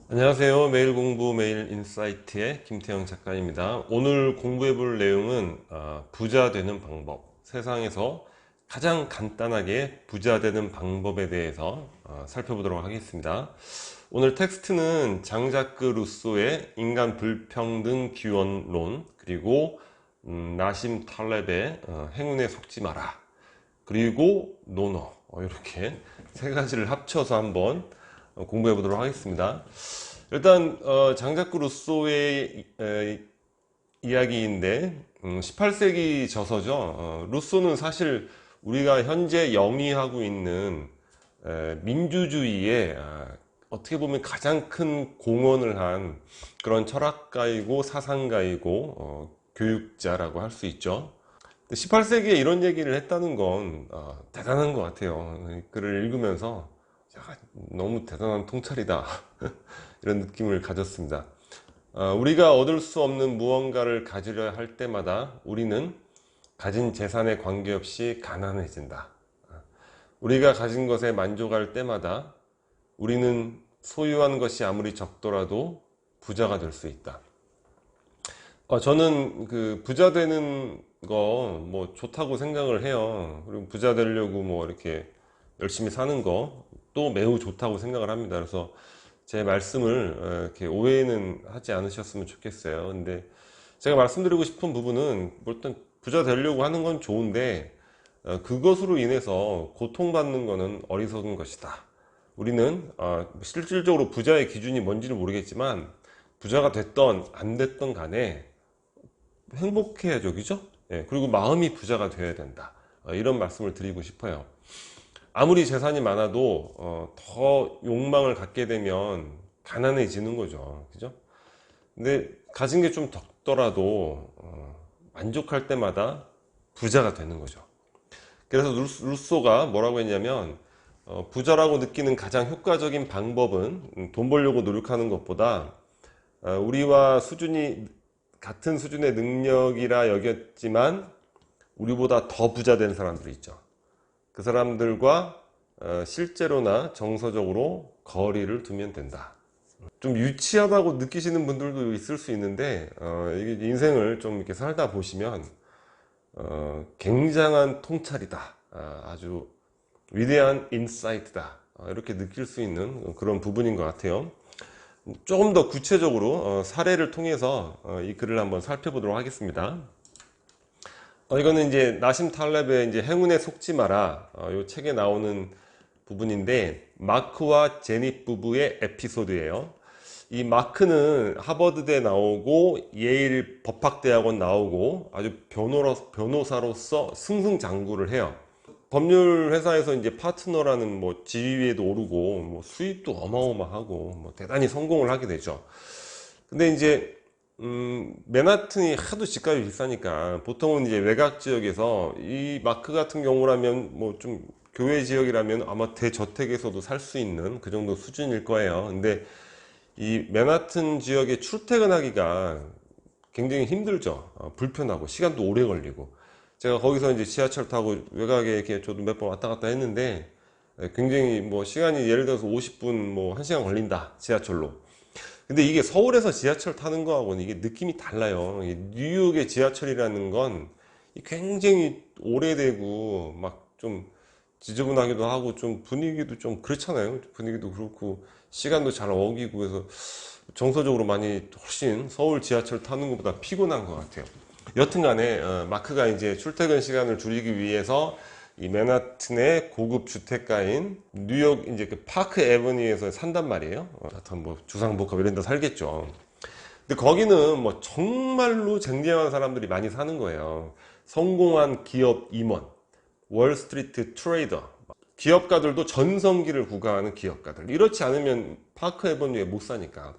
안녕하세요. 매일 공부 매일 인사이트의 김태형 작가입니다. 오늘 공부해 볼 내용은 부자 되는 방법, 세상에서 가장 간단하게 부자 되는 방법에 대해서 살펴보도록 하겠습니다. 오늘 텍스트는 장자크 루소의 인간 불평등 규원론, 그리고 나심 탈렙의 행운에 속지 마라, 그리고 노노, 이렇게 세 가지를 합쳐서 한번 공부해 보도록 하겠습니다. 일단 장자크 루소의 이야기인데 18세기 저서죠. 루소는 사실 우리가 현재 영위하고 있는 민주주의에 어떻게 보면 가장 큰 공헌을 한 그런 철학가이고 사상가이고 교육자라고 할 수 있죠. 18세기에 이런 얘기를 했다는 건 대단한 것 같아요. 글을 읽으면서 야, 너무 대단한 통찰이다 이런 느낌을 가졌습니다. 우리가 얻을 수 없는 무언가를 가지려 할 때마다 우리는 가진 재산에 관계없이 가난해진다. 우리가 가진 것에 만족할 때마다 우리는 소유한 것이 아무리 적더라도 부자가 될 수 있다. 저는 그 부자 되는 거 뭐 좋다고 생각을 해요. 그리고 부자 되려고 뭐 이렇게 열심히 사는 거 또 매우 좋다고 생각을 합니다. 그래서 제 말씀을 이렇게 오해는 하지 않으셨으면 좋겠어요. 근데 제가 말씀드리고 싶은 부분은 일단 부자 되려고 하는 건 좋은데 그것으로 인해서 고통받는 것은 어리석은 것이다. 우리는 실질적으로 부자의 기준이 뭔지는 모르겠지만 부자가 됐던 안 됐던 간에 행복해야죠, 그죠? 예, 그리고 마음이 부자가 되어야 된다. 이런 말씀을 드리고 싶어요. 아무리 재산이 많아도 더 욕망을 갖게 되면 가난해지는 거죠, 그죠? 근데 가진 게 좀 적더라도 만족할 때마다 부자가 되는 거죠. 그래서 루소가 뭐라고 했냐면 부자라고 느끼는 가장 효과적인 방법은 돈 벌려고 노력하는 것보다 우리와 수준이 같은 수준의 능력이라 여겼지만 우리보다 더 부자 된 사람들이 있죠. 그 사람들과 실제로나 정서적으로 거리를 두면 된다. 좀 유치하다고 느끼시는 분들도 있을 수 있는데 이게 인생을 좀 이렇게 살다 보시면 굉장한 통찰이다. 아주 위대한 인사이트다. 이렇게 느낄 수 있는 그런 부분인 것 같아요. 조금 더 구체적으로 사례를 통해서 이 글을 한번 살펴보도록 하겠습니다. 이거는 이제 나심 탈렙의 이제 행운에 속지 마라 이 책에 나오는 부분인데 마크와 제닛 부부의 에피소드예요. 이 마크는 하버드대 나오고 예일 법학대학원 나오고 아주 변호사로서 승승장구를 해요. 법률 회사에서 이제 파트너라는 뭐 지위에도 오르고 뭐 수입도 어마어마하고 뭐 대단히 성공을 하게 되죠. 근데 이제 맨하튼이 하도 집값이 비싸니까 보통은 이제 외곽 지역에서 이 마크 같은 경우라면 뭐 좀 교외 지역이라면 아마 대저택에서도 살 수 있는 그 정도 수준일 거예요. 근데 이 맨하튼 지역에 출퇴근하기가 굉장히 힘들죠. 불편하고 시간도 오래 걸리고. 제가 거기서 이제 지하철 타고 외곽에 이렇게 저도 몇 번 왔다 갔다 했는데 굉장히 뭐 시간이 예를 들어서 50분 뭐 1시간 걸린다 지하철로. 근데 이게 서울에서 지하철 타는 거하고는 이게 느낌이 달라요. 뉴욕의 지하철이라는 건 굉장히 오래되고 막 좀 지저분하기도 하고 좀 분위기도 좀 그렇잖아요. 분위기도 그렇고 시간도 잘 어기고 해서 정서적으로 많이 훨씬 서울 지하철 타는 것보다 피곤한 것 같아요. 여튼간에 마크가 이제 출퇴근 시간을 줄이기 위해서 이 맨하튼의 고급 주택가인 뉴욕 이제 그 파크 애버니에서 산단 말이에요. 하여튼 뭐 주상복합 이런 데 살겠죠. 근데 거기는 뭐 정말로 쟁쟁한 사람들이 많이 사는 거예요. 성공한 기업 임원, 월스트리트 트레이더, 기업가들도 전성기를 구가하는 기업가들. 이렇지 않으면 파크 애버니에 못 사니까.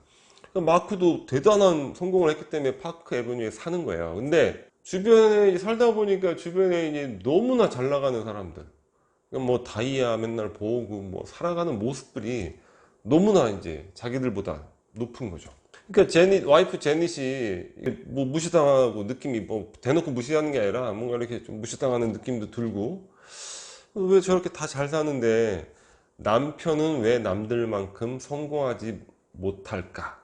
마크도 대단한 성공을 했기 때문에 파크 애버니에 사는 거예요. 근데 주변에 살다 보니까 주변에 이제 너무나 잘 나가는 사람들, 뭐 다이아 맨날 보고 뭐 살아가는 모습들이 너무나 이제 자기들보다 높은 거죠. 그러니까 와이프 제닛이 뭐 무시당하고 느낌이 뭐 대놓고 무시하는 게 아니라 뭔가 이렇게 좀 무시당하는 느낌도 들고 왜 저렇게 다 잘 사는데 남편은 왜 남들만큼 성공하지 못할까?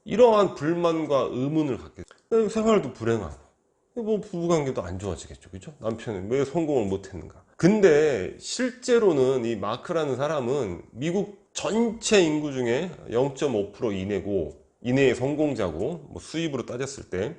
이러한 불만과 의문을 갖게 돼요. 생활도 불행하고 뭐 부부관계도 안 좋아지겠죠, 그죠? 남편은 왜 성공을 못했는가? 근데 실제로는 이 마크라는 사람은 미국 전체 인구 중에 0.5% 이내의 성공자고, 뭐 수입으로 따졌을 때,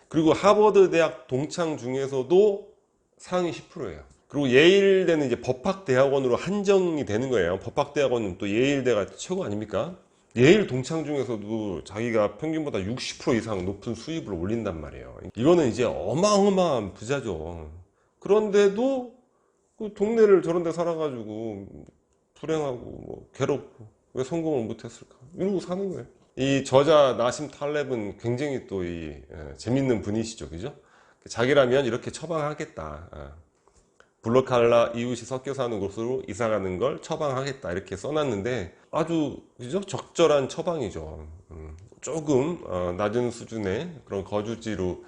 그리고 하버드 대학 동창 중에서도 상위 10%예요. 그리고 예일대는 이제 법학대학원으로 한정이 되는 거예요. 법학대학원은 또 예일대가 최고 아닙니까? 예일 동창 중에서도 자기가 평균보다 60% 이상 높은 수입을 올린단 말이에요. 이거는 이제 어마어마한 부자죠. 그런데도 그 동네를 저런 데 살아가지고 불행하고 뭐 괴롭고 왜 성공을 못했을까? 이러고 사는 거예요. 이 저자 나심 탈렙은 굉장히 또 재밌는 분이시죠, 그죠? 자기라면 이렇게 처방하겠다. 블루칼라 이웃이 섞여 사는 곳으로 이사 가는 걸 처방하겠다 이렇게 써놨는데 아주 그죠? 적절한 처방이죠. 조금 낮은 수준의 그런 거주지로,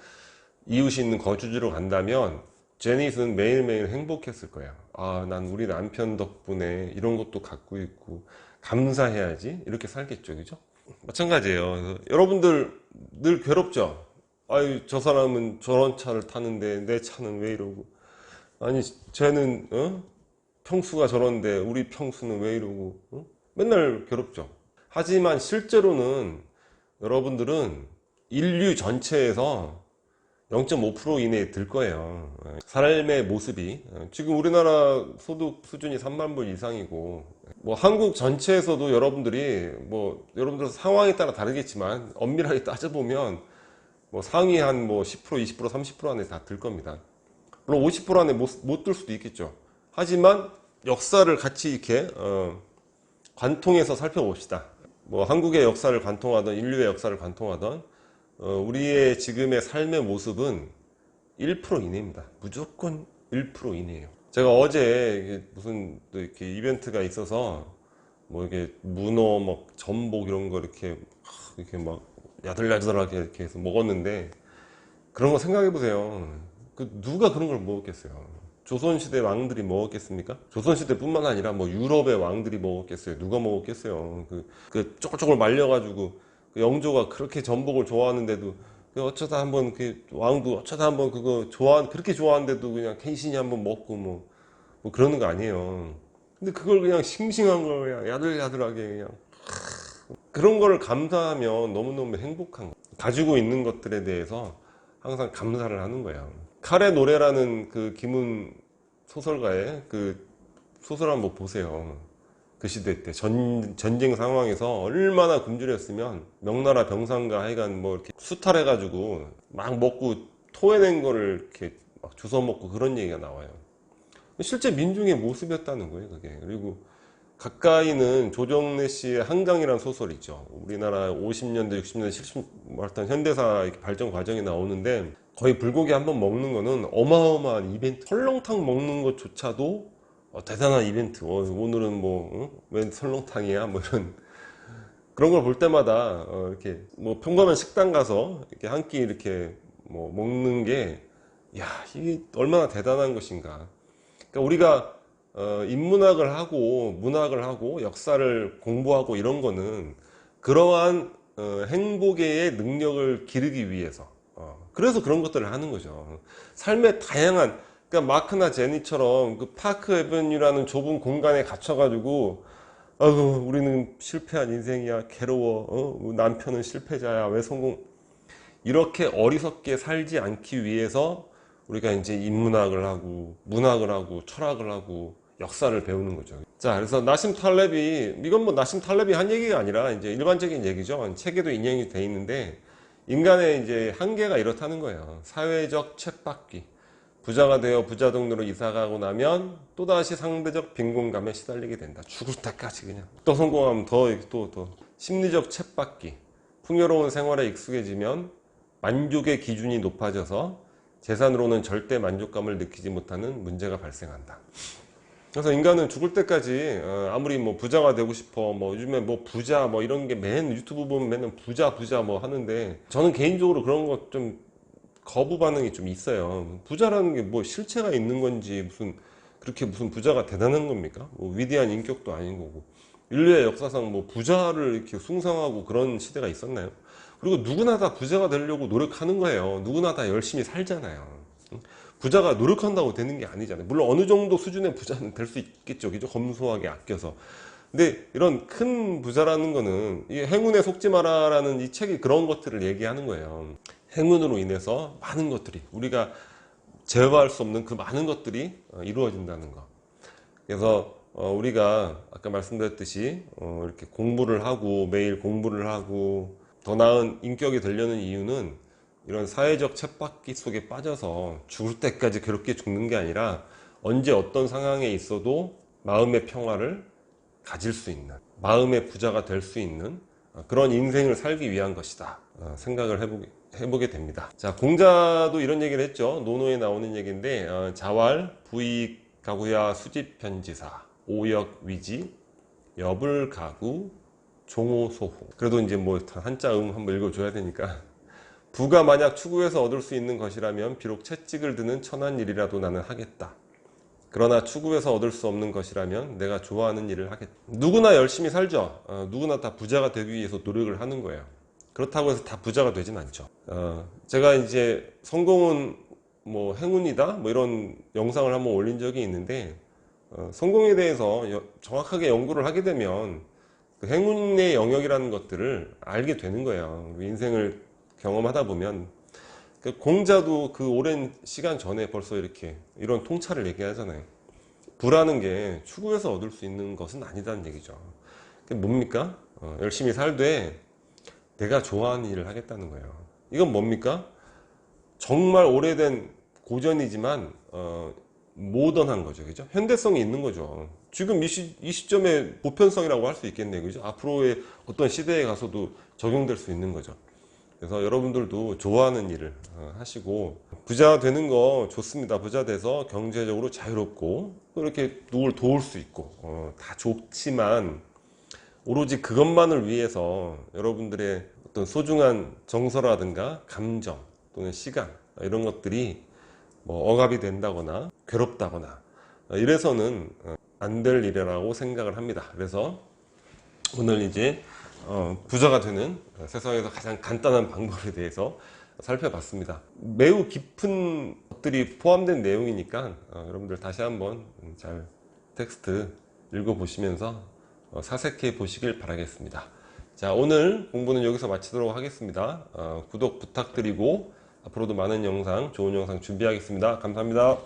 이웃이 있는 거주지로 간다면 제닛은 매일매일 행복했을 거예요. 아, 난 우리 남편 덕분에 이런 것도 갖고 있고 감사해야지 이렇게 살겠죠, 그죠? 마찬가지예요. 그래서 여러분들 늘 괴롭죠? 아유, 저 사람은 저런 차를 타는데 내 차는 왜 이러고, 아니 쟤는 평수가 저런데 우리 평수는 왜 이러고, 맨날 괴롭죠. 하지만 실제로는 여러분들은 인류 전체에서 0.5% 이내에 들 거예요. 삶의 모습이 지금 우리나라 소득 수준이 3만 불 이상이고, 뭐 한국 전체에서도 여러분들이 뭐 여러분들 상황에 따라 다르겠지만 엄밀하게 따져보면 뭐 상위 한 뭐 10%, 20%, 30% 안에 다 들 겁니다. 물론 50% 안에 못 들 수도 있겠죠. 하지만 역사를 같이 이렇게 관통해서 살펴봅시다. 뭐 한국의 역사를 관통하던 인류의 역사를 관통하던 우리의 지금의 삶의 모습은 1% 이내입니다. 무조건 1% 이내예요. 제가 어제 무슨 또 이렇게 이벤트가 있어서 뭐 이게 문어, 막 전복 이런 거 이렇게 막 야들야들하게 이렇게 해서 먹었는데, 그런 거 생각해 보세요. 누가 그런 걸 먹었겠어요? 조선시대 왕들이 먹었겠습니까? 조선시대뿐만 아니라 뭐 유럽의 왕들이 먹었겠어요? 누가 먹었겠어요? 그 쪼글쪼글 말려가지고 그 영조가 그렇게 전복을 좋아하는데도 어쩌다 한번 그 왕도 어쩌다 한번 그렇게 좋아하는데도 그냥 간신히 한번 먹고 뭐 그러는 거 아니에요. 근데 그걸 그냥 싱싱한 걸 그냥 야들야들하게 그냥 그런 거를 감사하면 너무너무 행복한 거예요. 가지고 있는 것들에 대해서 항상 감사를 하는 거예요. 칼의 노래라는 그 김훈 소설가의 그 소설 한번 보세요. 그 시대 때 전쟁 상황에서 얼마나 굶주렸으면 명나라 병상가 하여간 뭐 이렇게 수탈해가지고 막 먹고 토해낸 거를 이렇게 막 주워 먹고 그런 얘기가 나와요. 실제 민중의 모습이었다는 거예요, 그게. 그리고 가까이는 조정래 씨의 한강이라는 소설이 있죠. 우리나라 50년대, 60년대, 70, 어떤 현대사 발전 과정이 나오는데 거의 불고기 한번 먹는 거는 어마어마한 이벤트. 설렁탕 먹는 것조차도 대단한 이벤트. 오늘은 웬 설렁탕이야? 뭐 이런. 그런 걸 볼 때마다 이렇게 뭐 평범한 식당 가서 이렇게 한 끼 이렇게 뭐 먹는 게, 야, 이게 얼마나 대단한 것인가. 그러니까 우리가 인문학을 하고 문학을 하고 역사를 공부하고 이런 거는 그러한 행복의 능력을 기르기 위해서, 그래서 그런 것들을 하는 거죠. 삶의 다양한, 그러니까 마크나 제니처럼 그 파크 에베뉴라는 좁은 공간에 갇혀가지고 아유 우리는 실패한 인생이야, 괴로워, 남편은 실패자야, 왜 성공, 이렇게 어리석게 살지 않기 위해서 우리가 이제 인문학을 하고 문학을 하고 철학을 하고 역사를 배우는 거죠. 자, 그래서 나심 탈렙이, 이건 뭐 나심 탈렙이 한 얘기가 아니라 이제 일반적인 얘기죠. 책에도 인용이 돼 있는데, 인간의 이제 한계가 이렇다는 거예요. 사회적 쳇바퀴. 부자가 되어 부자 동네로 이사 가고 나면 또다시 상대적 빈곤감에 시달리게 된다. 죽을 때까지 그냥. 또 성공하면 또 심리적 쳇바퀴. 풍요로운 생활에 익숙해지면 만족의 기준이 높아져서 재산으로는 절대 만족감을 느끼지 못하는 문제가 발생한다. 그래서 인간은 죽을 때까지 아무리 뭐 부자가 되고 싶어, 뭐 요즘에 뭐 부자 뭐 이런 게 맨 유튜브 보면 맨날 부자 뭐 하는데, 저는 개인적으로 그런 거 좀 거부 반응이 좀 있어요. 부자라는 게 뭐 실체가 있는 건지, 무슨 그렇게 무슨 부자가 대단한 겁니까? 뭐 위대한 인격도 아닌 거고. 인류의 역사상 뭐 부자를 이렇게 숭상하고 그런 시대가 있었나요? 그리고 누구나 다 부자가 되려고 노력하는 거예요. 누구나 다 열심히 살잖아요. 부자가 노력한다고 되는 게 아니잖아요. 물론 어느 정도 수준의 부자는 될 수 있겠죠. 그죠? 검소하게 아껴서. 근데 이런 큰 부자라는 거는 이 행운에 속지 마라라는 이 책이 그런 것들을 얘기하는 거예요. 행운으로 인해서 많은 것들이 우리가 제어할 수 없는 그 많은 것들이 이루어진다는 거. 그래서 우리가 아까 말씀드렸듯이 이렇게 공부를 하고 매일 공부를 하고 더 나은 인격이 되려는 이유는 이런 사회적 쳇바퀴 속에 빠져서 죽을 때까지 괴롭게 죽는 게 아니라 언제 어떤 상황에 있어도 마음의 평화를 가질 수 있는, 마음의 부자가 될 수 있는 그런 인생을 살기 위한 것이다 생각을 해보게 됩니다. 자, 공자도 이런 얘기를 했죠. 논어에 나오는 얘기인데 자활, 부익, 가구야, 수집편지사, 오역, 위지, 여불, 가구, 종호, 소호. 그래도 이제 뭐 한자 한번 읽어줘야 되니까. 부가 만약 추구해서 얻을 수 있는 것이라면 비록 채찍을 드는 천한 일이라도 나는 하겠다. 그러나 추구해서 얻을 수 없는 것이라면 내가 좋아하는 일을 하겠다. 누구나 열심히 살죠. 누구나 다 부자가 되기 위해서 노력을 하는 거예요. 그렇다고 해서 다 부자가 되진 않죠. 제가 이제 성공은 뭐 행운이다 뭐 이런 영상을 한번 올린 적이 있는데 성공에 대해서 정확하게 연구를 하게 되면 그 행운의 영역이라는 것들을 알게 되는 거예요. 인생을 경험하다 보면 공자도 그 오랜 시간 전에 벌써 이렇게 이런 통찰을 얘기하잖아요. 부라는 게 추구해서 얻을 수 있는 것은 아니다는 얘기죠. 그게 뭡니까? 열심히 살되 내가 좋아하는 일을 하겠다는 거예요. 이건 뭡니까? 정말 오래된 고전이지만 모던한 거죠. 그죠? 현대성이 있는 거죠. 지금 이 시점에 보편성이라고 할 수 있겠네요. 그죠? 앞으로의 어떤 시대에 가서도 적용될 수 있는 거죠. 그래서 여러분들도 좋아하는 일을 하시고 부자 되는 거 좋습니다. 부자 돼서 경제적으로 자유롭고 또 이렇게 누굴 도울 수 있고 다 좋지만 오로지 그것만을 위해서 여러분들의 어떤 소중한 정서라든가 감정 또는 시간 이런 것들이 뭐 억압이 된다거나 괴롭다거나 이래서는 안 될 일이라고 생각을 합니다. 그래서 오늘 이제 부자가 되는 세상에서 가장 간단한 방법에 대해서 살펴봤습니다. 매우 깊은 것들이 포함된 내용이니까 여러분들 다시 한번 잘 텍스트 읽어보시면서 사색해 보시길 바라겠습니다. 자, 오늘 공부는 여기서 마치도록 하겠습니다. 구독 부탁드리고 앞으로도 많은 영상, 좋은 영상 준비하겠습니다. 감사합니다.